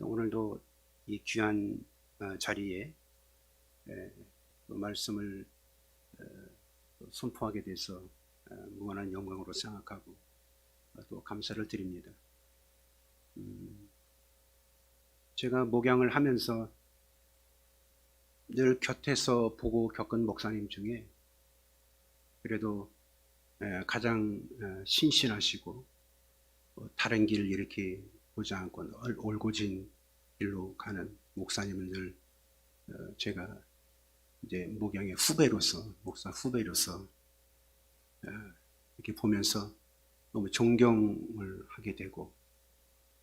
오늘도 이 귀한 자리에 말씀을 선포하게 돼서 무한한 영광으로 생각하고 또 감사를 드립니다. 제가 목양을 하면서 늘 곁에서 보고 겪은 목사님 중에 그래도 가장 신실하시고 다른 길을 이렇게 보지 않고 올곧은 길로 가는 목사님을 늘 제가 이제 목양의 후배로서, 목사 후배로서 이렇게 보면서 너무 존경을 하게 되고,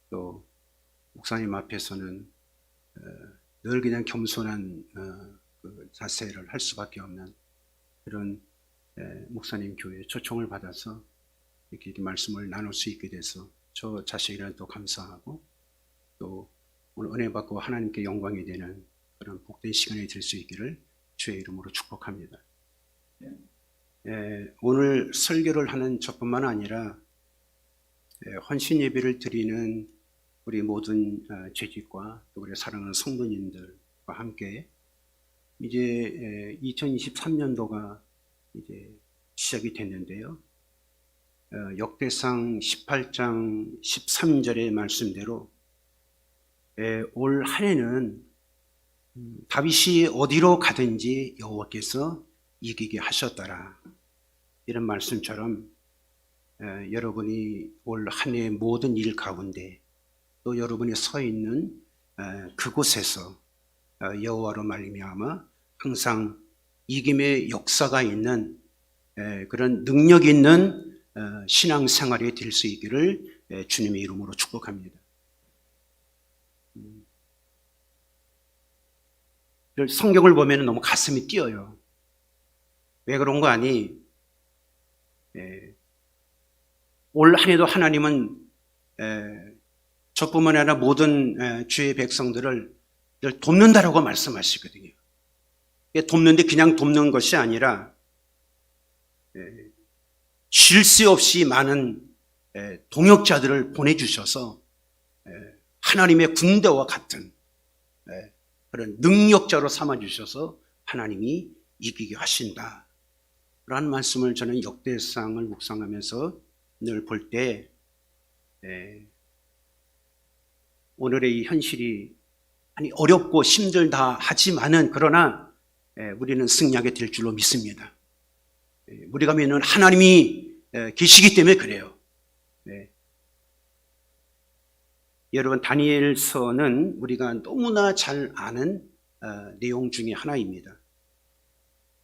또 목사님 앞에서는 늘 그냥 겸손한 그 자세를 할 수밖에 없는 그런 목사님 교회에 초청을 받아서 이렇게 말씀을 나눌 수 있게 돼서 저 자식이랑 또 감사하고, 또 오늘 은혜 받고 하나님께 영광이 되는 그런 복된 시간이 될 수 있기를 주의 이름으로 축복합니다. 오늘 설교를 하는 저뿐만 아니라 헌신 예배를 드리는 우리 모든 재직과 또 우리 사랑하는 성도님들과 함께 이제 2023년도가 이제 시작이 됐는데요. 역대상 18장 13절의 말씀대로 올 한 해는 다윗이 어디로 가든지 여호와께서 이기게 하셨더라, 이런 말씀처럼 여러분이 올 한 해의 모든 일 가운데 또 여러분이 서 있는 그곳에서 여호와로 말미암아 항상 이김의 역사가 있는 그런 능력 있는 신앙생활이 될 수 있기를 주님의 이름으로 축복합니다. 성경을 보면 너무 가슴이 뛰어요. 왜 그런 거 아니? 올 한 해도 하나님은 저뿐만 아니라 모든 주의 백성들을 늘 돕는다라고 말씀하시거든요. 돕는데 그냥 돕는 것이 아니라 쉴 새 없이 많은 동역자들을 보내주셔서 하나님의 군대와 같은 그런 능력자로 삼아주셔서 하나님이 이기게 하신다, 라는 말씀을 저는 역대상을 묵상하면서 늘 볼 때 오늘의 이 현실이 어렵고 힘들다 하지만은 그러나 우리는 승리하게 될 줄로 믿습니다. 우리가 믿는 하나님이 계시기 때문에 그래요. 여러분, 다니엘서는 우리가 너무나 잘 아는 내용 중에 하나입니다.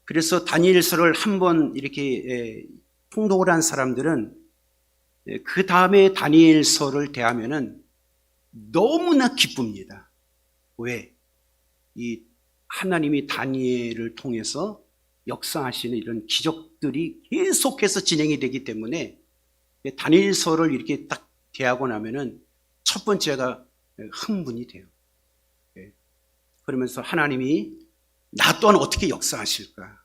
그래서 다니엘서를 한번 이렇게 통독을 한 사람들은 그 다음에 다니엘서를 대하면은 너무나 기쁩니다. 왜? 이 하나님이 다니엘을 통해서 역사하시는 이런 기적들이 계속해서 진행이 되기 때문에 다니엘서를 이렇게 딱 대하고 나면은 첫 번째가 흥분이 돼요. 그러면서 하나님이 나 또한 어떻게 역사하실까?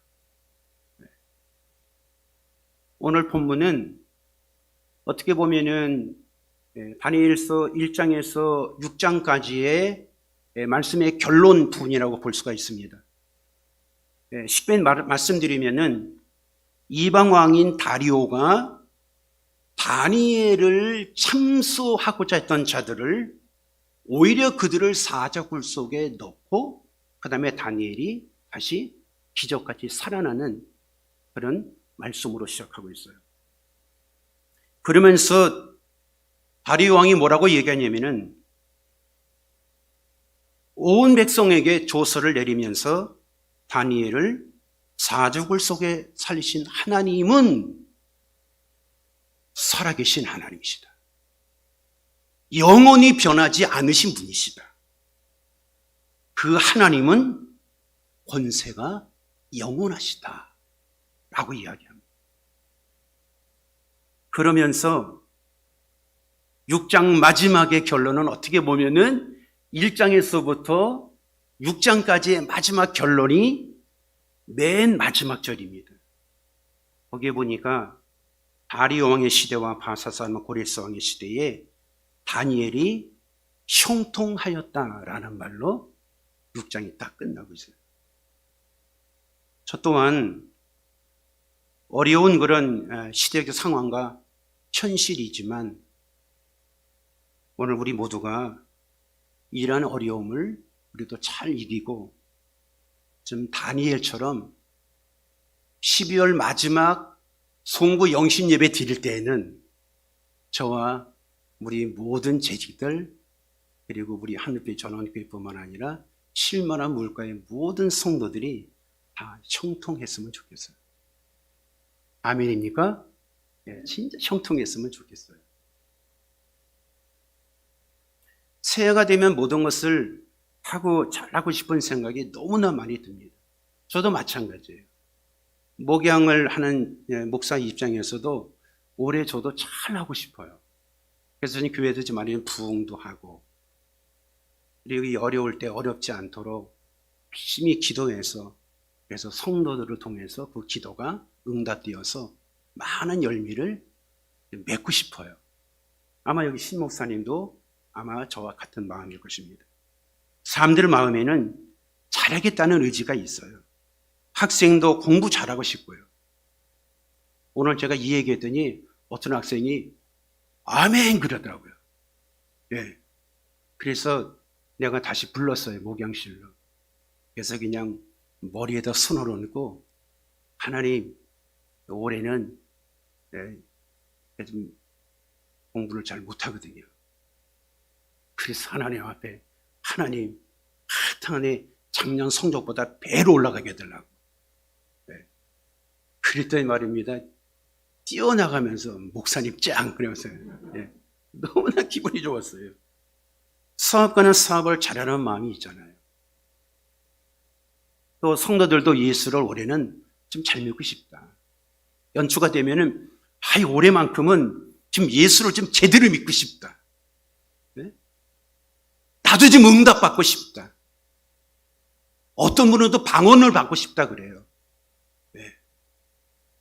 오늘 본문은 어떻게 보면은 다니엘서 1장에서 6장까지의 말씀의 결론 부분이라고 볼 수가 있습니다. 쉽게 말씀드리면은 이방 왕인 다리오가 다니엘을 참수하고자 했던 자들을 오히려 그들을 사자굴 속에 넣고 그 다음에 다니엘이 다시 기적같이 살아나는 그런 말씀으로 시작하고 있어요. 그러면서 다리오 왕이 뭐라고 얘기하냐면은 온 백성에게 조서를 내리면서 다니엘을 사자굴 속에 살리신 하나님은 살아계신 하나님이시다. 영원히 변하지 않으신 분이시다. 그 하나님은 권세가 영원하시다, 라고 이야기합니다. 그러면서 6장 마지막의 결론은 어떻게 보면은 1장에서부터 6장까지의 마지막 결론이 맨 마지막 절입니다. 거기에 보니까 다리오 왕의 시대와 바사사 고레스 왕의 시대에 다니엘이 형통하였다라는 말로 6장이 딱 끝나고 있어요. 저 또한 어려운 그런 시대적 상황과 현실이지만 오늘 우리 모두가 이러한 어려움을 우리도 잘 이기고 좀 다니엘처럼 12월 마지막 송구 영신 예배 드릴 때에는 저와 우리 모든 재직들 그리고 우리 하늘빛 전원교회뿐만 아니라 실만한 물가의 모든 성도들이 다 형통했으면 좋겠어요. 아멘입니까? 네, 진짜 형통했으면 좋겠어요. 새해가 되면 모든 것을 하고 잘하고 싶은 생각이 너무나 많이 듭니다. 저도 마찬가지예요. 목양을 하는 목사 입장에서도 올해 저도 잘하고 싶어요. 그래서 교회도 좀 많이 부흥도 하고 그리고 이 어려울 때 어렵지 않도록 열심히 기도해서 그래서 성도들을 통해서 그 기도가 응답되어서 많은 열매를 맺고 싶어요. 아마 여기 신 목사님도 아마 저와 같은 마음일 것입니다. 사람들 마음에는 잘하겠다는 의지가 있어요. 학생도 공부 잘하고 싶고요. 오늘 제가 이 얘기했더니 어떤 학생이 아멘 그러더라고요. 예. 그래서 내가 다시 불렀어요. 목양실로. 그래서 그냥 머리에다 손을 얹고 하나님 올해는 좀 공부를 잘 못하거든요. 그래서 하나님 앞에 하나님 하여튼간에 작년 성적보다 배로 올라가게 해달라고. 그랬더니 말입니다. 뛰어나가면서 목사님 짱 그러면서요. 너무나 기분이 좋았어요. 사업가는 사업을 잘하는 마음이 있잖아요. 또 성도들도 예수를 올해는 좀 잘 믿고 싶다. 연초가 되면은 올해만큼은 좀 예수를 좀 제대로 믿고 싶다. 나도 좀 응답받고 싶다. 어떤 분은 또 방언을 받고 싶다 그래요.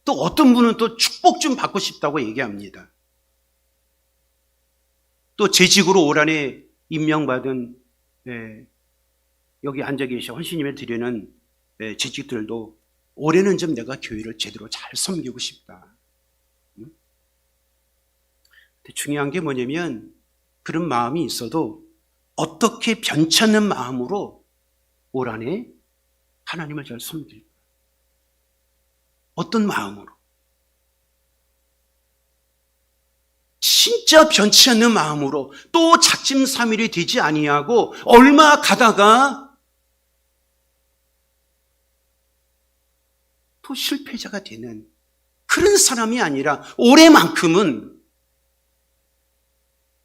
또 어떤 분은 또 축복 좀 받고 싶다고 얘기합니다. 또 재직으로 올 한해 임명받은 여기 앉아 계신 헌신임을 드리는 재직들도 올해는 좀 내가 교회를 제대로 잘 섬기고 싶다. 근데 중요한 게 뭐냐면 그런 마음이 있어도 어떻게 변치 않는 마음으로 올 한해 하나님을 잘 섬길까? 어떤 마음으로? 진짜 변치 않는 마음으로 또 작심삼일이 되지 아니하고 얼마 가다가 또 실패자가 되는 그런 사람이 아니라 올해만큼은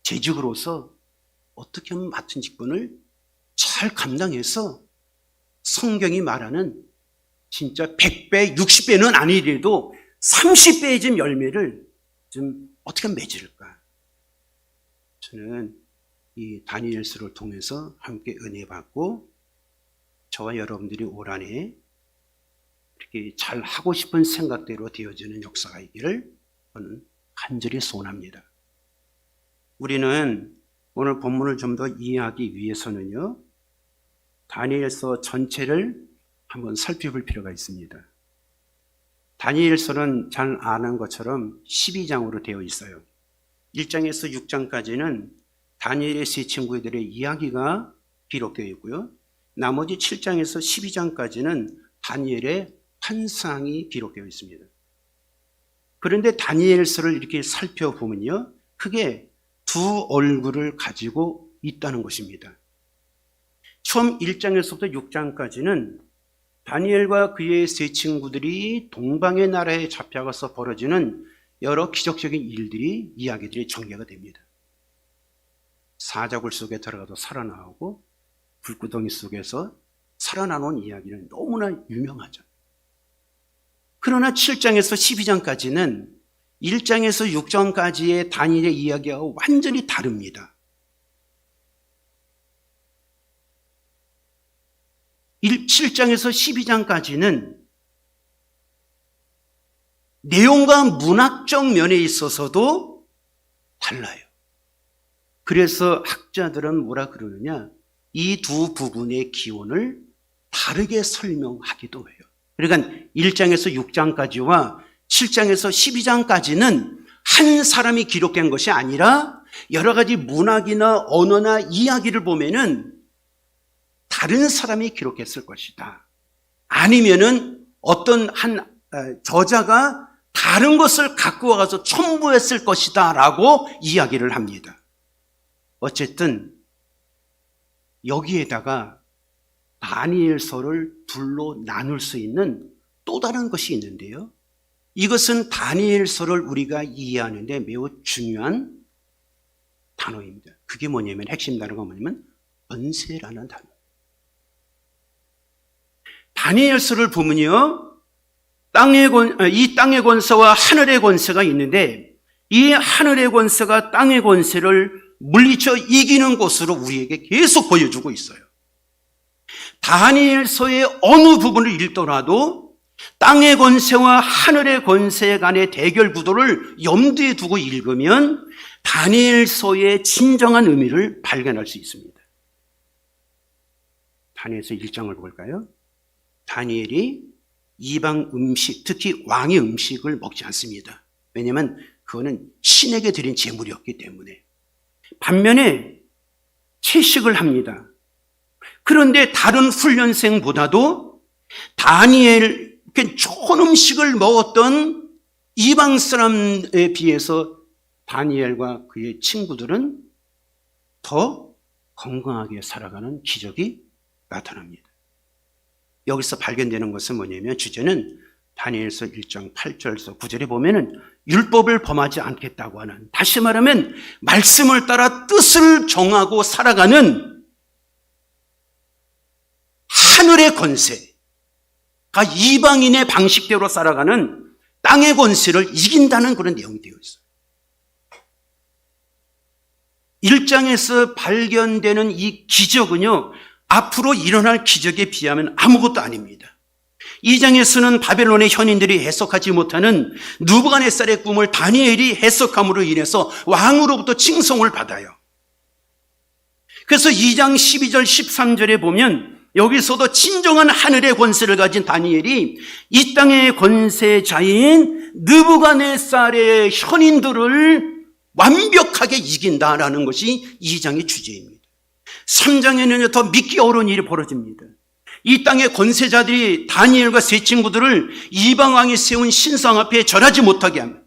재직으로서 어떻게 하면 맡은 직분을 잘 감당해서 성경이 말하는 진짜 100배, 60배는 아니래도 30배의 좀 열매를 좀 어떻게 맺을까? 저는 이 다니엘서를 통해서 함께 은혜 받고 저와 여러분들이 올 한해 이렇게 잘 하고 싶은 생각대로 되어지는 역사가 있기를 저는 간절히 소원합니다. 우리는 오늘 본문을 좀 더 이해하기 위해서는요, 다니엘서 전체를 한번 살펴볼 필요가 있습니다. 다니엘서는 잘 아는 것처럼 12장으로 되어 있어요. 1장에서 6장까지는 다니엘의 세 친구들의 이야기가 기록되어 있고요. 나머지 7장에서 12장까지는 다니엘의 환상이 기록되어 있습니다. 그런데 다니엘서를 이렇게 살펴보면요, 크게 두 얼굴을 가지고 있다는 것입니다. 처음 1장에서부터 6장까지는 다니엘과 그의 세 친구들이 동방의 나라에 잡혀가서 벌어지는 여러 기적적인 일들이 이야기들이 전개가 됩니다. 사자굴 속에 들어가도 살아나오고 불구덩이 속에서 살아나온 이야기는 너무나 유명하죠. 그러나 7장에서 12장까지는 1장에서 6장까지의 다니엘의 이야기와 완전히 다릅니다. 7장에서 12장까지는 내용과 문학적 면에 있어서도 달라요. 그래서 학자들은 뭐라 그러느냐, 이 두 부분의 기원을 다르게 설명하기도 해요. 그러니까 1장에서 6장까지와 7장에서 12장까지는 한 사람이 기록한 것이 아니라 여러 가지 문학이나 언어나 이야기를 보면은 다른 사람이 기록했을 것이다. 아니면은 어떤 한 저자가 다른 것을 갖고 와서 첨부했을 것이다 라고 이야기를 합니다. 어쨌든 여기에다가 다니엘서를 둘로 나눌 수 있는 또 다른 것이 있는데요. 이것은 다니엘서를 우리가 이해하는 데 매우 중요한 단어입니다. 그게 뭐냐면, 핵심 단어가 뭐냐면 권세라는 단어. 다니엘서를 보면요, 이 땅의 권세와 하늘의 권세가 있는데, 이 하늘의 권세가 땅의 권세를 물리쳐 이기는 것으로 우리에게 계속 보여주고 있어요. 다니엘서의 어느 부분을 읽더라도 땅의 권세와 하늘의 권세 간의 대결 구도를 염두에 두고 읽으면 다니엘서의 진정한 의미를 발견할 수 있습니다. 다니엘서 1장을 볼까요? 다니엘이 이방 음식, 특히 왕의 음식을 먹지 않습니다. 왜냐하면 그거는 신에게 드린 제물이었기 때문에. 반면에 채식을 합니다. 그런데 다른 훈련생보다도 다니엘, 좋은 음식을 먹었던 이방 사람에 비해서 다니엘과 그의 친구들은 더 건강하게 살아가는 기적이 나타납니다. 여기서 발견되는 것은 뭐냐면, 주제는 다니엘서 1장 8절에서 9절에 보면은 율법을 범하지 않겠다고 하는, 다시 말하면 말씀을 따라 뜻을 정하고 살아가는 하늘의 권세가 이방인의 방식대로 살아가는 땅의 권세를 이긴다는 그런 내용이 되어 있어요. 1장에서 발견되는 이 기적은요, 앞으로 일어날 기적에 비하면 아무것도 아닙니다. 2장에서는 바벨론의 현인들이 해석하지 못하는 느부갓네살의 꿈을 다니엘이 해석함으로 인해서 왕으로부터 칭송을 받아요. 그래서 2장 12절 13절에 보면 여기서도 진정한 하늘의 권세를 가진 다니엘이 이 땅의 권세자인 느부갓네살의 현인들을 완벽하게 이긴다라는 것이 2장의 주제입니다. 3장에는 더 믿기 어려운 일이 벌어집니다. 이 땅의 권세자들이 다니엘과 세 친구들을 이방왕이 세운 신상 앞에 절하지 못하게 합니다.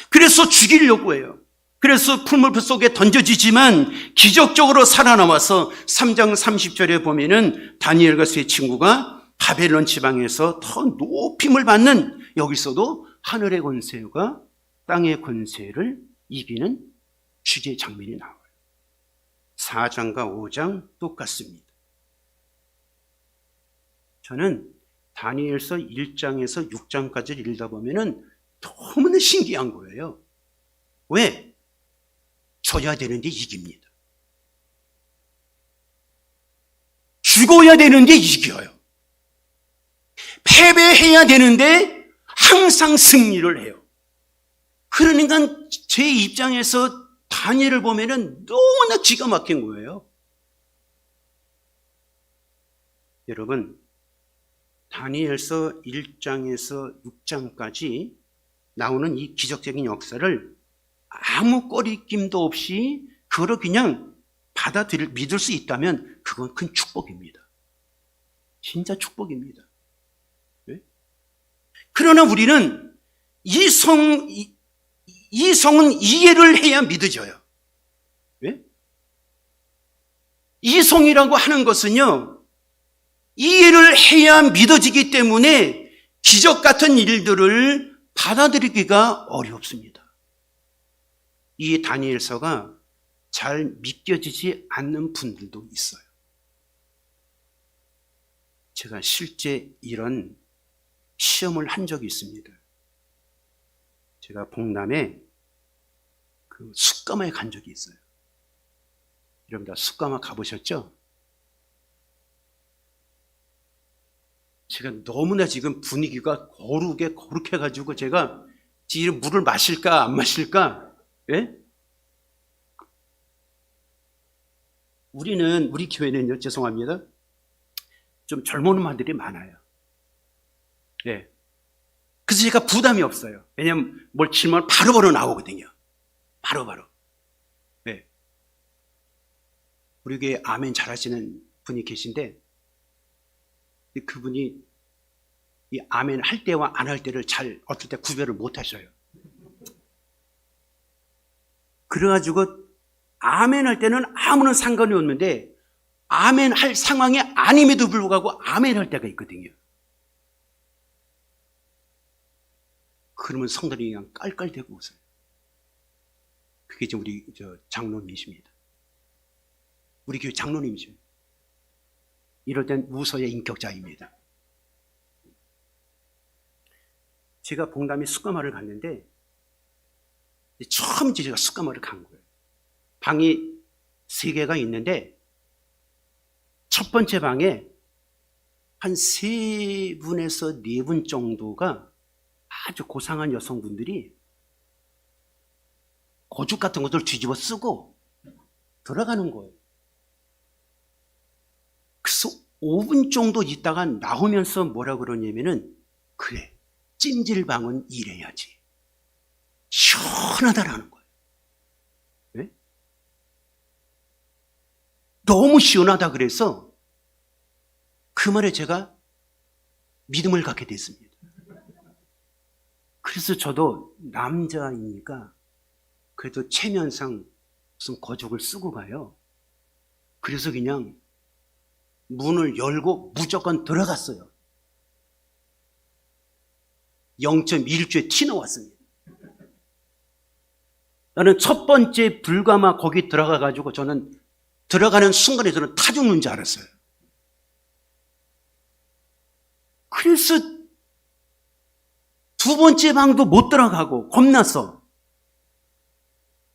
그래서 죽이려고 해요. 그래서 풀무불 속에 던져지지만 기적적으로 살아남아서 3장 30절에 보면은 다니엘과 세 친구가 바벨론 지방에서 더 높임을 받는, 여기서도 하늘의 권세가 땅의 권세를 이기는 주제 장면이 나와요. 4장과 5장 똑같습니다. 저는 다니엘서 1장에서 6장까지를 읽다 보면은 너무나 신기한 거예요. 왜? 져야 되는데 이깁니다. 죽어야 되는데 이겨요. 패배해야 되는데 항상 승리를 해요. 그러니까 제 입장에서 다니엘을 보면은 너무나 기가 막힌 거예요. 여러분, 다니엘서 1장에서 6장까지 나오는 이 기적적인 역사를 아무 꺼리낌도 없이 그걸 그냥 믿을 수 있다면 그건 큰 축복입니다. 진짜 축복입니다. 네? 그러나 우리는 이 성은 이해를 해야 믿어져요. 네? 이 성이라고 하는 것은요, 이해를 해야 믿어지기 때문에 기적 같은 일들을 받아들이기가 어렵습니다. 이 다니엘서가 잘 믿겨지지 않는 분들도 있어요. 제가 실제 이런 시험을 한 적이 있습니다. 제가 봉남에 그 숫가마에 간 적이 있어요. 여러분 다 숫가마 가보셨죠? 제가 너무나 지금 분위기가 거룩해가지고 제가 물을 마실까 안 마실까, 예? 우리 교회는요, 죄송합니다, 좀 젊은 엄마들이 많아요. 예. 그래서 제가 부담이 없어요. 왜냐면 뭘 질문을 바로바로 나오거든요. 바로바로. 예. 우리 교회에 아멘 잘하시는 분이 계신데, 그분이 이 아멘 할 때와 안 할 때를 잘 어떨 때 구별을 못 하셔요. 그래가지고 아멘 할 때는 아무런 상관이 없는데 아멘 할 상황이 아님에도 불구하고 아멘 할 때가 있거든요. 그러면 성들이 그냥 깔깔대고 웃어요. 그게 지금 우리 장로님이십니다. 우리 교회 장로님이십니다. 이럴 땐 웃어야 인격자입니다. 제가 봉담에 숯가마를 갔는데 처음 제가 숯가마를 간 거예요. 방이 3개가 있는데 첫 번째 방에 한 3분에서 4분 정도가 아주 고상한 여성분들이 고죽 같은 것들 뒤집어 쓰고 들어가는 거예요. 그래서 5분 정도 있다가 나오면서 뭐라 그러냐면은, 그래, 찜질방은 이래야지, 시원하다라는 거예요. 네? 너무 시원하다 그래서 그 말에 제가 믿음을 갖게 됐습니다. 그래서 저도 남자이니까 그래도 체면상 무슨 거죽을 쓰고 가요. 그래서 그냥 문을 열고 무조건 들어갔어요. 0.1초에 튀어나왔습니다. 나는 첫 번째 불가마 거기 들어가가지고 저는 들어가는 순간에 저는 타 죽는 줄 알았어요. 그래서 2번째 방도 못 들어가고 겁났어.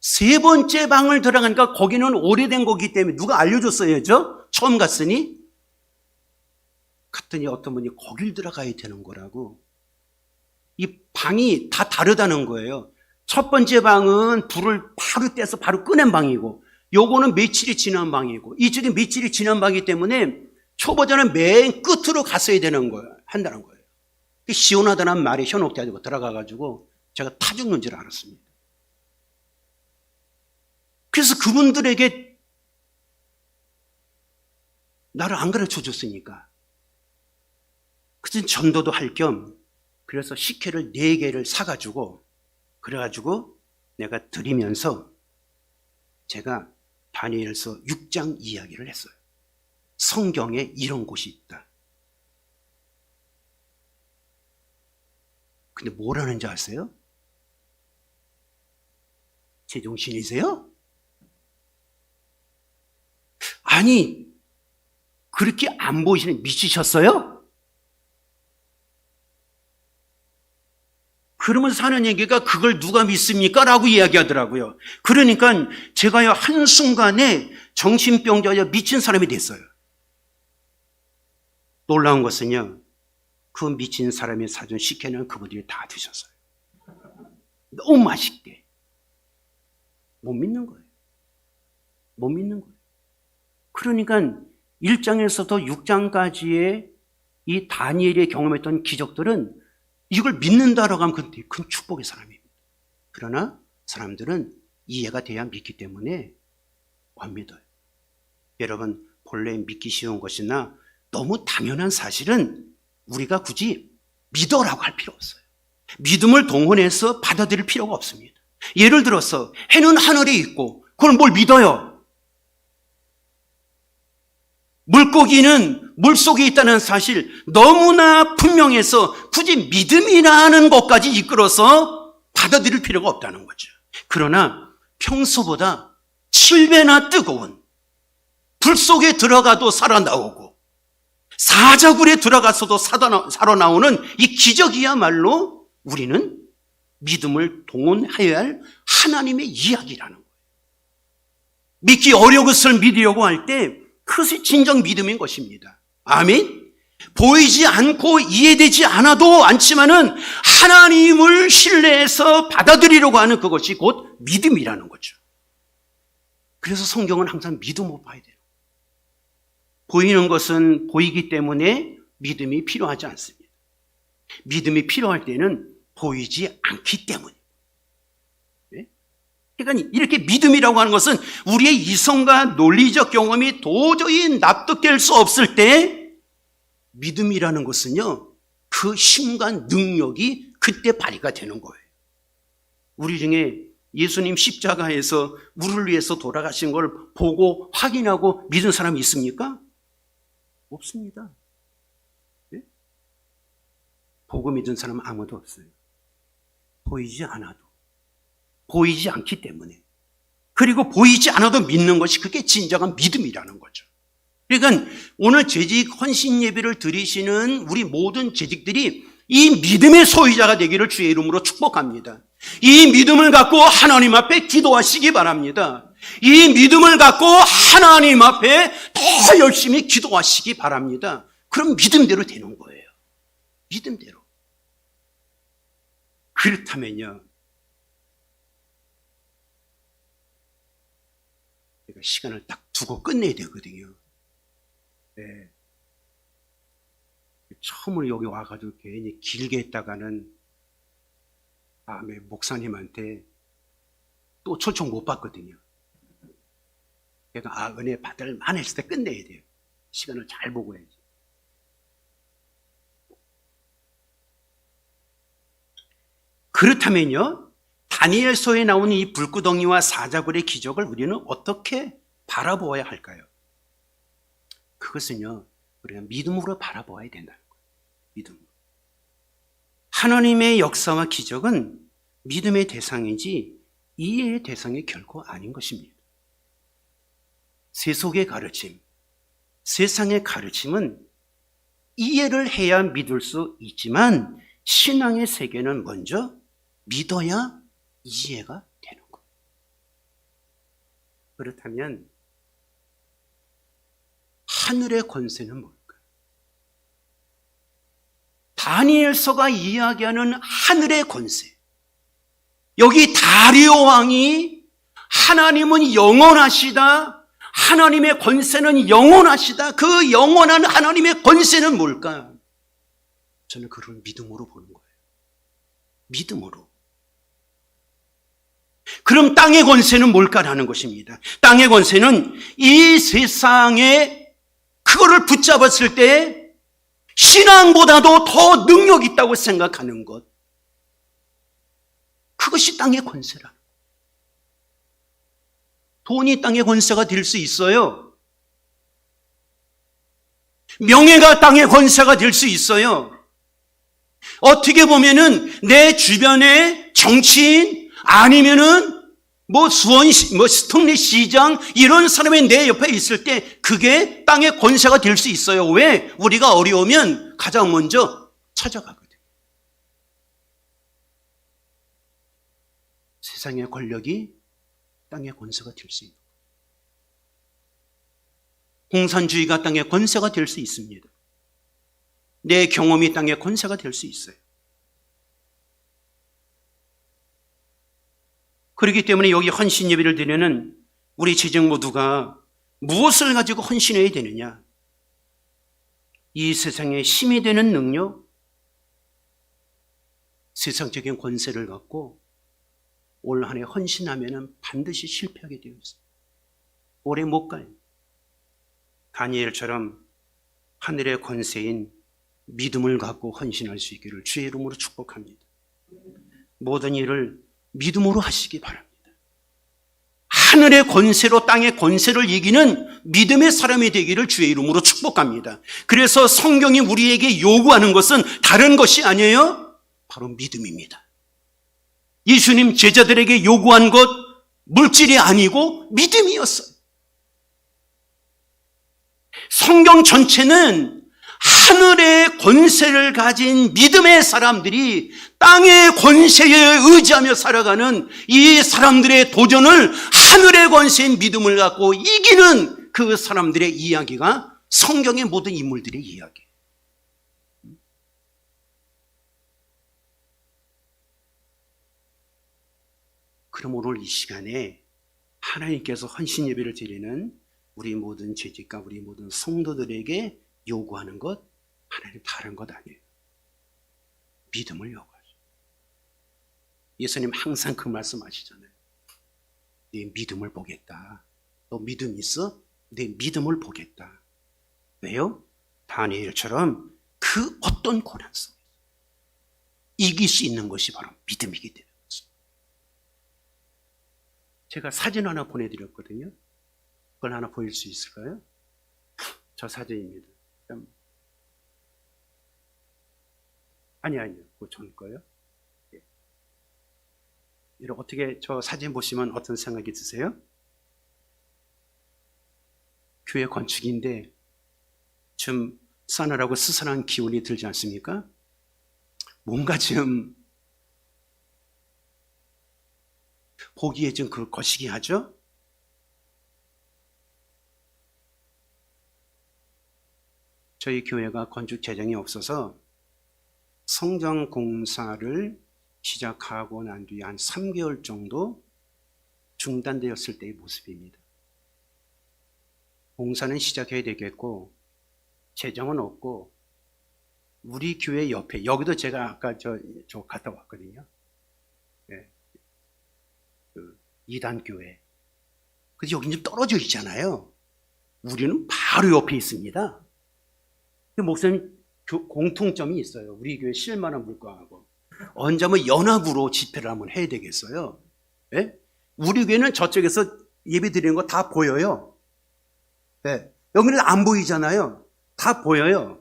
3번째 방을 들어가니까 거기는 오래된 거기 때문에 누가 알려줬어야죠. 처음 갔으니. 갔더니 어떤 분이 거길 들어가야 되는 거라고. 이 방이 다 다르다는 거예요. 첫 번째 방은 불을 바로 떼서 바로 끄낸 방이고, 요거는 며칠이 지난 방이고, 이쪽이 며칠이 지난 방이기 때문에 초보자는 맨 끝으로 갔어야 되는 거예요. 한다는 거예요. 시원하다는 말에 현혹돼가지고 들어가가지고 제가 타 죽는 줄 알았습니다. 그래서 그분들에게 나를 안 가르쳐 줬으니까. 그래서 전도도 할 겸 그래서 식혜를 4개를 사가지고 그래가지고 내가 드리면서 제가 다니엘서 6장 이야기를 했어요. 성경에 이런 곳이 있다. 근데 뭐라는지 아세요? 제정신이세요? 아니, 그렇게 안 보이시는, 미치셨어요? 그러면서 하는 얘기가 그걸 누가 믿습니까? 라고 이야기하더라고요. 그러니까 제가요 한순간에 정신병자여 미친 사람이 됐어요. 놀라운 것은요, 그 미친 사람이 사준 식혜는 그분들이 다 드셨어요. 너무 맛있게. 못 믿는 거예요. 못 믿는 거예요. 그러니까 1장에서도 6장까지의 이 다니엘이 경험했던 기적들은 이걸 믿는다라고 하면 그건 되게 큰 축복의 사람입니다. 그러나 사람들은 이해가 돼야 믿기 때문에 안 믿어요. 여러분, 본래 믿기 쉬운 것이나 너무 당연한 사실은 우리가 굳이 믿어라고 할 필요 없어요. 믿음을 동원해서 받아들일 필요가 없습니다. 예를 들어서 해는 하늘에 있고 그걸 뭘 믿어요? 물고기는 물속에 있다는 사실 너무나 분명해서 굳이 믿음이라는 것까지 이끌어서 받아들일 필요가 없다는 거죠. 그러나 평소보다 7배나 뜨거운 불 속에 들어가도 살아나오고 사자굴에 들어가서도 살아나오는 이 기적이야말로 우리는 믿음을 동원해야 할 하나님의 이야기라는 거예요. 믿기 어려운 것을 믿으려고 할 때 그것이 진정 믿음인 것입니다. 아멘. 보이지 않고 이해되지 않아도 않지만은 하나님을 신뢰해서 받아들이려고 하는 그것이 곧 믿음이라는 거죠. 그래서 성경은 항상 믿음으로 봐야 돼요. 보이는 것은 보이기 때문에 믿음이 필요하지 않습니다. 믿음이 필요할 때는 보이지 않기 때문에. 그러니까 이렇게 믿음이라고 하는 것은 우리의 이성과 논리적 경험이 도저히 납득될 수 없을 때 믿음이라는 것은요, 그 힘과 능력이 그때 발휘가 되는 거예요. 우리 중에 예수님 십자가에서 우리를 위해서 돌아가신 걸 보고 확인하고 믿은 사람이 있습니까? 없습니다. 네? 보고 믿은 사람은 아무도 없어요. 보이지 않아도. 보이지 않기 때문에. 그리고 보이지 않아도 믿는 것이 그게 진정한 믿음이라는 거죠. 그러니까 오늘 재직 헌신 예배를 드리시는 우리 모든 재직들이 이 믿음의 소유자가 되기를 주의 이름으로 축복합니다. 이 믿음을 갖고 하나님 앞에 기도하시기 바랍니다. 이 믿음을 갖고 하나님 앞에 더 열심히 기도하시기 바랍니다. 그럼 믿음대로 되는 거예요. 믿음대로. 그렇다면요, 시간을 딱 두고 끝내야 되거든요. 네. 처음으로 여기 와가지고 괜히 길게 했다가는 다음에 목사님한테 또 초청 못 받거든요. 그러니까 은혜 받을 만했을 때 끝내야 돼요. 시간을 잘 보고 해야지. 그렇다면요, 다니엘서에 나오는 이 불구덩이와 사자굴의 기적을 우리는 어떻게 바라보아야 할까요? 그것은요, 우리가 믿음으로 바라보아야 된다는 거예요. 믿음. 하나님의 역사와 기적은 믿음의 대상이지 이해의 대상이 결코 아닌 것입니다. 세속의 가르침, 세상의 가르침은 이해를 해야 믿을 수 있지만 신앙의 세계는 먼저 믿어야 이해가 되는 거예요. 그렇다면 하늘의 권세는 뭘까요? 다니엘서가 이야기하는 하늘의 권세. 여기 다리오 왕이 하나님은 영원하시다. 하나님의 권세는 영원하시다. 그 영원한 하나님의 권세는 뭘까? 저는 그걸 믿음으로 보는 거예요. 믿음으로. 그럼 땅의 권세는 뭘까라는 것입니다. 땅의 권세는 이 세상에 그거를 붙잡았을 때 신앙보다도 더 능력 있다고 생각하는 것. 그것이 땅의 권세라. 돈이 땅의 권세가 될 수 있어요. 명예가 땅의 권세가 될 수 있어요. 어떻게 보면은 내 주변에 정치인 아니면은 스통리 시장 이런 사람이 내 옆에 있을 때 그게 땅의 권세가 될 수 있어요. 왜? 우리가 어려우면 가장 먼저 찾아가거든요. 세상의 권력이 땅의 권세가 될 수 있는 거예요. 공산주의가 땅의 권세가 될 수 있습니다. 내 경험이 땅의 권세가 될 수 있어요. 그렇기 때문에 여기 헌신 예배를 드리는 우리 재직 모두가 무엇을 가지고 헌신해야 되느냐? 이 세상에 힘이 되는 능력, 세상적인 권세를 갖고 올 한 해 헌신하면 반드시 실패하게 되어 있어요. 오래 못 가요. 다니엘처럼 하늘의 권세인 믿음을 갖고 헌신할 수 있기를 주의 이름으로 축복합니다. 모든 일을 믿음으로 하시기 바랍니다. 하늘의 권세로 땅의 권세를 이기는 믿음의 사람이 되기를 주의 이름으로 축복합니다. 그래서 성경이 우리에게 요구하는 것은 다른 것이 아니에요. 바로 믿음입니다. 예수님 제자들에게 요구한 것 물질이 아니고 믿음이었어요. 성경 전체는 하늘의 권세를 가진 믿음의 사람들이 땅의 권세에 의지하며 살아가는 이 사람들의 도전을 하늘의 권세인 믿음을 갖고 이기는 그 사람들의 이야기가 성경의 모든 인물들의 이야기예요. 그럼 오늘 이 시간에 하나님께서 헌신 예배를 드리는 우리 모든 재직과 우리 모든 성도들에게 요구하는 것 하나님 다른 것 아니에요. 믿음을 요구하죠. 예수님 항상 그 말씀하시잖아요. 네 믿음을 보겠다. 너 믿음 있어? 내 믿음을 보겠다. 왜요? 다니엘처럼 그 어떤 고난 속에서 이길 수 있는 것이 바로 믿음이기 때문에. 제가 사진 하나 보내드렸거든요. 그걸 하나 보일 수 있을까요? 저 사진입니다. 아니요. 그거 전 거요. 예. 이렇게 어떻게 저 사진 보시면 어떤 생각이 드세요? 교회 건축인데 좀 싸늘하고 스산한 기운이 들지 않습니까? 뭔가 좀 보기에 좀 그 거시기 하죠? 저희 교회가 건축 재정이 없어서 성전 공사를 시작하고 난 뒤에 한 3개월 정도 중단되었을 때의 모습입니다. 공사는 시작해야 되겠고 재정은 없고 우리 교회 옆에 여기도 제가 아까 저 갔다 왔거든요. 네. 그 2단 교회. 그래서 여기 좀 떨어져 있잖아요. 우리는 바로 옆에 있습니다. 목사님 공통점이 있어요. 우리 교회 실만한 물가하고 언제 한번 연합으로 집회를 한번 해야 되겠어요. 네? 우리 교회는 저쪽에서 예배 드리는 거 다 보여요. 네. 여기는 안 보이잖아요. 다 보여요.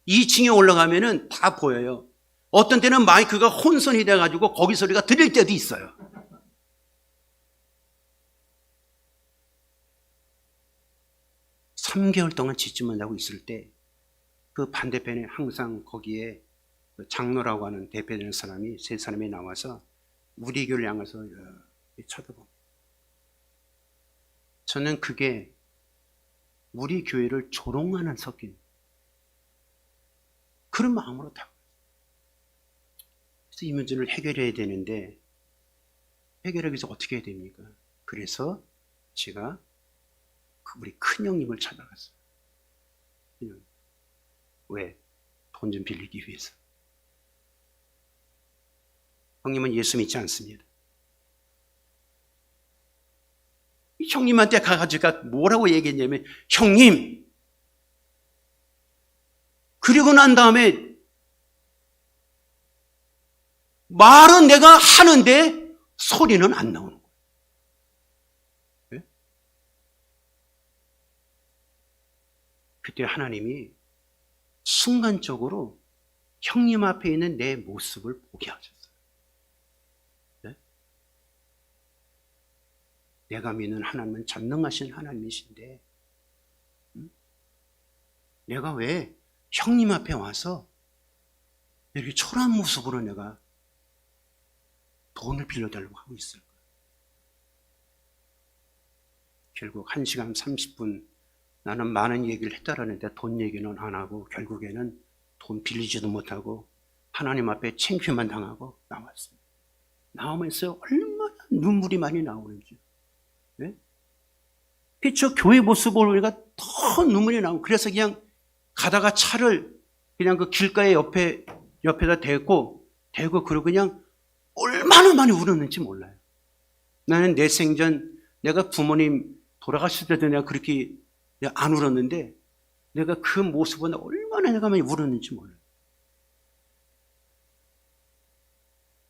2층에 올라가면은 다 보여요. 어떤 때는 마이크가 혼선이 돼가지고 거기 소리가 들릴 때도 있어요. (3개월) 동안 짓지만 하고 있을 때 그 반대편에 항상 거기에 장로라고 하는 대표되는 사람이 세 사람이 나와서 우리 교회를 향해서 쳐다봅니다. 저는 그게 우리 교회를 조롱하는 섞인 그런 마음으로 다. 그래서 이 문제를 해결해야 되는데 해결하기 위해서 어떻게 해야 됩니까? 그래서 제가 우리 큰형님을 찾아갔어요. 큰형. 왜? 돈 좀 빌리기 위해서. 형님은 예수 믿지 않습니다. 이 형님한테 가가지고 뭐라고 얘기했냐면 형님 그리고 난 다음에 말은 내가 하는데 소리는 안 나오는 거예요. 네? 그때 하나님이 순간적으로 형님 앞에 있는 내 모습을 보게 하셨어요. 네? 내가 믿는 하나님은 전능하신 하나님이신데 내가 왜 형님 앞에 와서 이렇게 초라한 모습으로 내가 돈을 빌려달라고 하고 있을까? 결국 1시간 30분 나는 많은 얘기를 했다라는데 돈 얘기는 안 하고 결국에는 돈 빌리지도 못하고 하나님 앞에 창피만 당하고 나왔어요. 나오면서 얼마나 눈물이 많이 나오는지. 네? 저 교회 모습을 우리가 더 눈물이 나오고 그래서 그냥 가다가 차를 그냥 그 길가에 옆에다 대고 그러고 그냥 얼마나 많이 울었는지 몰라요. 나는 내 생전 내가 부모님 돌아가실 때도 내가 그렇게 안 울었는데 내가 그 모습은 얼마나 내가 많이 울었는지 몰라요.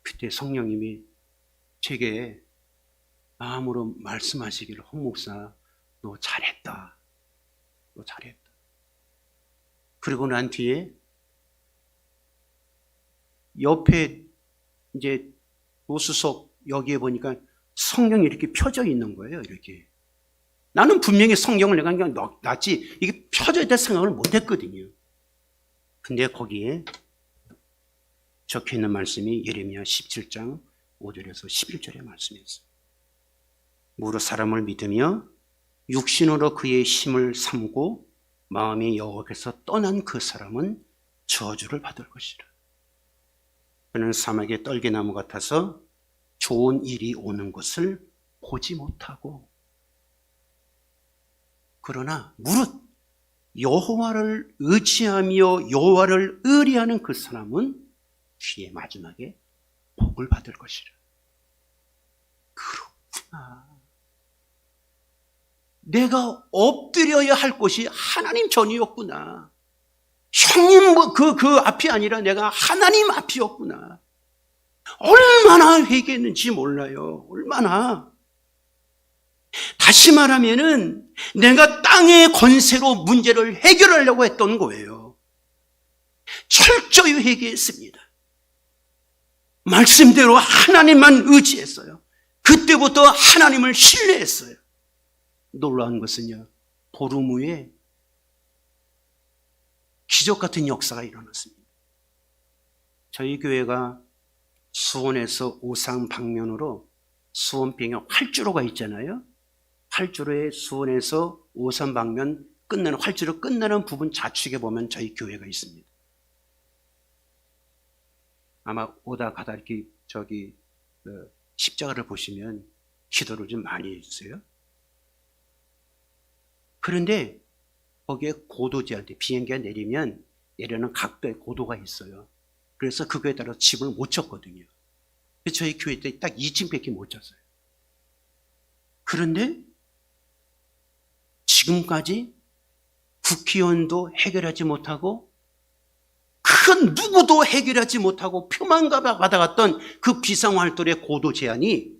그때 성령님이 제게 마음으로 말씀하시기를 홍 목사 너 잘했다. 너 잘했다. 그리고 난 뒤에 옆에 이제 노수석 여기에 보니까 성경이 이렇게 펴져 있는 거예요. 이렇게. 나는 분명히 성경을 내가 그냥 놨지 이게 펴져 있다 생각을 못 했거든요. 근데 거기에 적혀 있는 말씀이 예레미야 17장 5절에서 11절의 말씀이었어요. 무릇 사람을 믿으며 육신으로 그의 힘을 삼고 마음이 여호와께서 떠난 그 사람은 저주를 받을 것이라. 그는 사막의 떨기나무 같아서 좋은 일이 오는 것을 보지 못하고 그러나 무릇 여호와를 의지하며 여호와를 의뢰하는 그 사람은 뒤에 마지막에 복을 받을 것이라. 그렇구나. 내가 엎드려야 할 곳이 하나님 전이었구나. 형님 그 앞이 아니라 내가 하나님 앞이었구나. 얼마나 회개했는지 몰라요. 얼마나. 다시 말하면은 내가 땅의 권세로 문제를 해결하려고 했던 거예요. 철저히 회개했습니다. 말씀대로 하나님만 의지했어요. 그때부터 하나님을 신뢰했어요. 놀라운 것은요, 보름 후에 기적 같은 역사가 일어났습니다. 저희 교회가 수원에서 오산 방면으로 수원병에 활주로가 있잖아요. 활주로에 수원에서 오산 방면 끝나는 활주로 끝나는 부분 좌측에 보면 저희 교회가 있습니다. 아마 오다 가다 이렇게 십자가를 보시면 기도를 좀 많이 해주세요. 그런데 거기에 고도 제한돼, 비행기가 내리면 내려는 각도의 고도가 있어요. 그래서 그거에 따라서 집을 못 쳤거든요. 그래서 저희 교회 때 딱 2층밖에 못 쳤어요. 그런데 지금까지 국회의원도 해결하지 못하고 큰 누구도 해결하지 못하고 표만 받아갔던 그 비상활동의 고도 제한이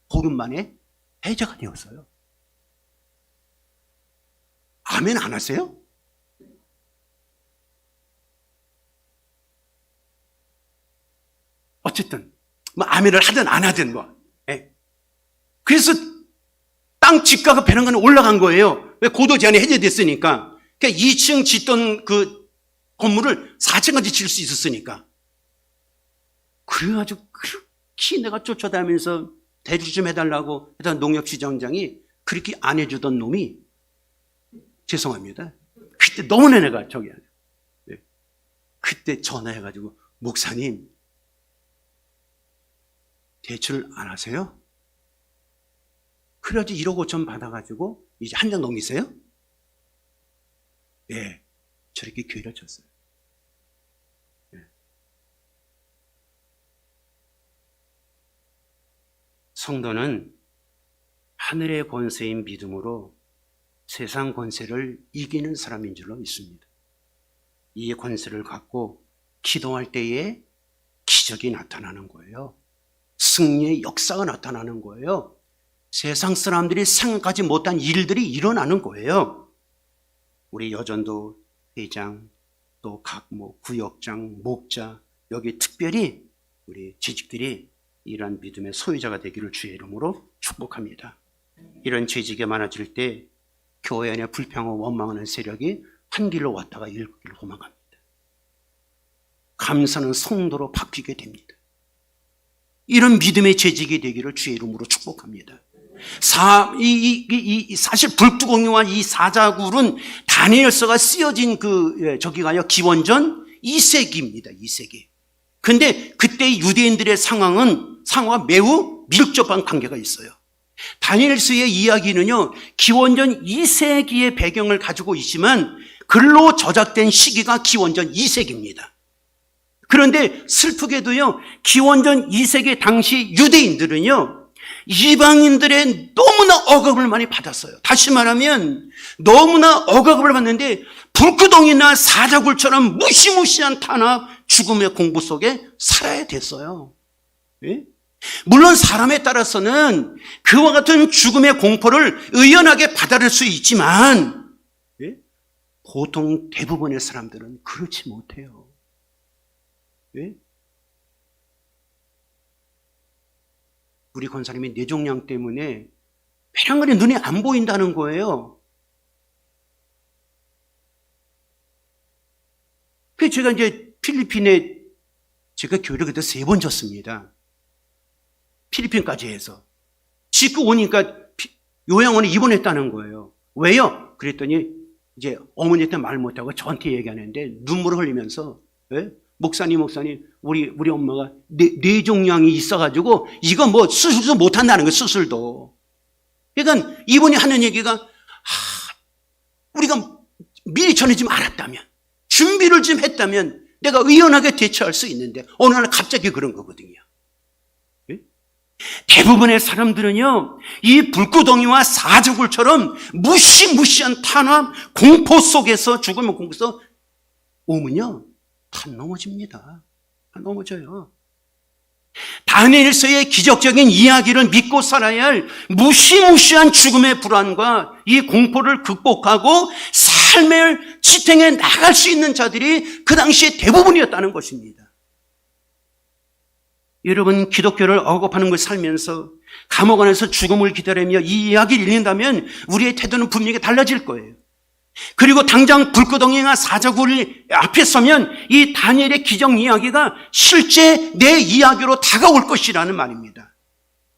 보름 만에 해제가 되었어요. 아멘 안 하세요? 어쨌든 뭐 아멘을 하든 안 하든 뭐. 그래서 땅 집가가 배낭간에 올라간 거예요. 왜? 고도 제한이 해제됐으니까. 그러니까 2층 짓던 그 건물을 4층까지 질 수 있었으니까. 그래가지고 그렇게 내가 쫓아다니면서 대주 좀 해달라고 했던 농협시장장이 그렇게 안 해주던 놈이, 죄송합니다, 그때 너무나 내가 그때 전화해가지고, 목사님 대출 안 하세요? 그래가지고 1억 5천 받아가지고 이제 한 장 넘기세요? 네, 저렇게 교회를 쳤어요. 네. 성도는 하늘의 권세인 믿음으로 세상 권세를 이기는 사람인 줄로 믿습니다. 이 권세를 갖고 기도할 때에 기적이 나타나는 거예요. 승리의 역사가 나타나는 거예요. 세상 사람들이 생각하지 못한 일들이 일어나는 거예요. 우리 여전도 회장, 또 각 구역장, 목자, 여기 특별히 우리 재직들이 이러한 믿음의 소유자가 되기를 주의 이름으로 축복합니다. 이런 재직이 많아질 때 교회 안에 불평하고 원망하는 세력이 한 길로 왔다가 일곱 길로 도망갑니다. 감사는 성도로 바뀌게 됩니다. 이런 믿음의 재직이 되기를 주의 이름으로 축복합니다. 사실 불두공유와 이 사자굴은 다니엘서가 쓰여진 저기가요, 기원전 2세기입니다. 2세기. 근데 그때 유대인들의 상황과 매우 밀접한 관계가 있어요. 다니엘서의 이야기는요, 기원전 2세기의 배경을 가지고 있지만 글로 저작된 시기가 기원전 2세기입니다. 그런데 슬프게도요, 기원전 2세기 당시 유대인들은요, 이방인들의 너무나 억압을 많이 받았어요. 다시 말하면 너무나 억압을 받는데 불구덩이나 사자굴처럼 무시무시한 탄압, 죽음의 공부 속에 살아야 됐어요. 예? 물론 사람에 따라서는 그와 같은 죽음의 공포를 의연하게 받아들일 수 있지만, 예? 보통 대부분의 사람들은 그렇지 못해요. 예? 우리 권사님이 뇌종양 때문에 배낭간에 눈이 안 보인다는 거예요. 그래서 제가 이제 필리핀에 제가 교회를 그때 3번 졌습니다. 필리핀까지 해서. 짓고 오니까 요양원에 입원했다는 거예요. 왜요? 그랬더니 이제 어머니한테 말 못하고 저한테 얘기하는데 눈물을 흘리면서, 예? 목사님, 우리 엄마가 뇌종양이 있어가지고 이거 뭐 수술도 못 한다는 거예요, 수술도. 그러니까 이분이 하는 얘기가, 미리 전에 좀 알았다면, 준비를 좀 했다면 내가 의연하게 대처할 수 있는데 어느 날 갑자기 그런 거거든요. 대부분의 사람들은요, 이 불구덩이와 사자굴처럼 무시무시한 탄압, 공포 속에서, 죽음의 공포에서 오면요, 다 넘어집니다. 다 넘어져요. 다니엘서의 기적적인 이야기를 믿고 살아야 할 무시무시한 죽음의 불안과 이 공포를 극복하고 삶의 지탱해 나갈 수 있는 자들이 그 당시에 대부분이었다는 것입니다. 여러분, 기독교를 억압하는 걸 살면서 감옥 안에서 죽음을 기다리며 이 이야기를 읽는다면 우리의 태도는 분명히 달라질 거예요. 그리고 당장 불구덩이나 사자굴 앞에 서면 이 다니엘의 기적 이야기가 실제 내 이야기로 다가올 것이라는 말입니다.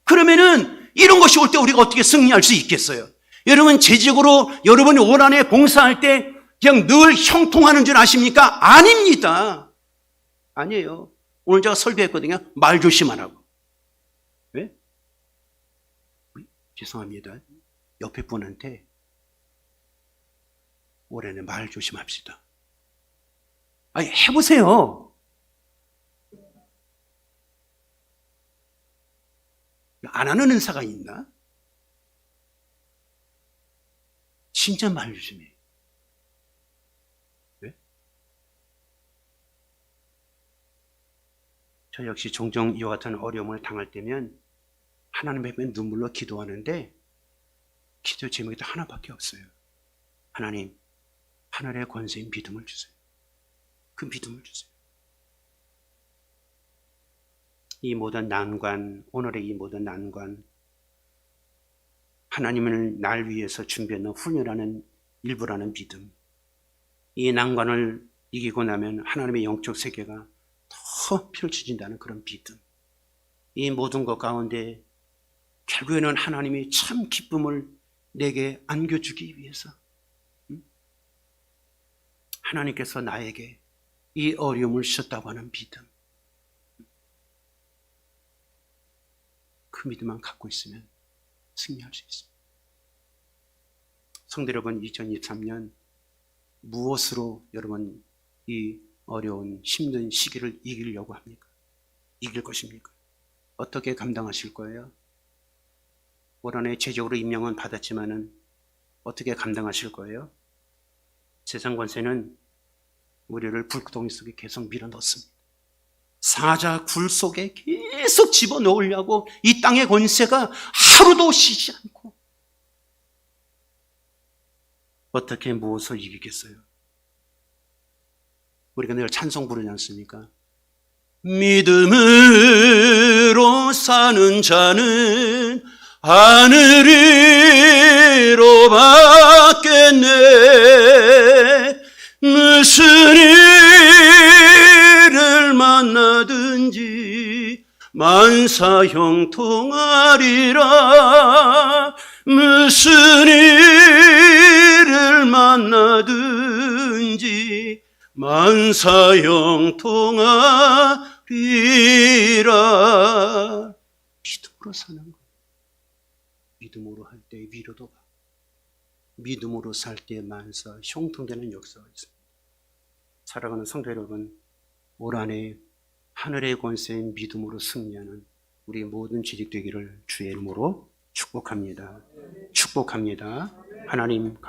그러면은 이런 것이 올 때 우리가 어떻게 승리할 수 있겠어요? 여러분, 재직으로 여러분이 올 한해 봉사할 때 그냥 늘 형통하는 줄 아십니까? 아닙니다. 아니에요. 오늘 제가 설교했거든요. 말 조심하라고. 왜? 죄송합니다. 옆에 분한테 올해는 말 조심합시다. 아니, 해보세요. 안 하는 은사가 있나? 진짜 말 조심해. 왜? 저 역시 종종 이와 같은 어려움을 당할 때면 하나님 앞에 눈물로 기도하는데 기도 제목이 또 하나밖에 없어요. 하나님, 하늘의 권세인 믿음을 주세요. 그 믿음을 주세요. 이 모든 난관, 오늘의 이 모든 난관, 하나님을 날 위해서 준비해놓은 훈련하는 일부라는 믿음, 이 난관을 이기고 나면 하나님의 영적 세계가 더 펼쳐진다는 그런 믿음, 이 모든 것 가운데 결국에는 하나님이 참 기쁨을 내게 안겨주기 위해서 하나님께서 나에게 이 어려움을 주셨다고 하는 믿음, 그 믿음만 갖고 있으면 승리할 수 있습니다. 성도 여러분, 2023년 무엇으로 여러분 이 어려운 힘든 시기를 이기려고 합니까? 이길 것입니까? 어떻게 감당하실 거예요? 올 한해 제적으로 임명은 받았지만은 어떻게 감당하실 거예요? 세상 권세는 우리를 불구덩이 속에 계속 밀어넣습니다. 사자 굴 속에 계속 집어넣으려고 이 땅의 권세가 하루도 쉬지 않고 어떻게 무엇을 이기겠어요? 우리가 늘 찬송 부르지 않습니까? 믿음으로 사는 자는 하늘이로 받겠네. 무슨 일을 만나든지 만사 형통하리라. 무슨 일을 만나든지 만사 형통하리라. 믿음으로 사는 것. 믿음으로 할 때 위로도 받고 믿음으로 살 때 만사 형통되는 역사가 있습니다. 사랑하는 성도 여러분, 올 한해 하늘의 권세인 믿음으로 승리하는 우리 모든 재직되기를 주의 이름으로 축복합니다. 축복합니다. 하나님 감사합니다.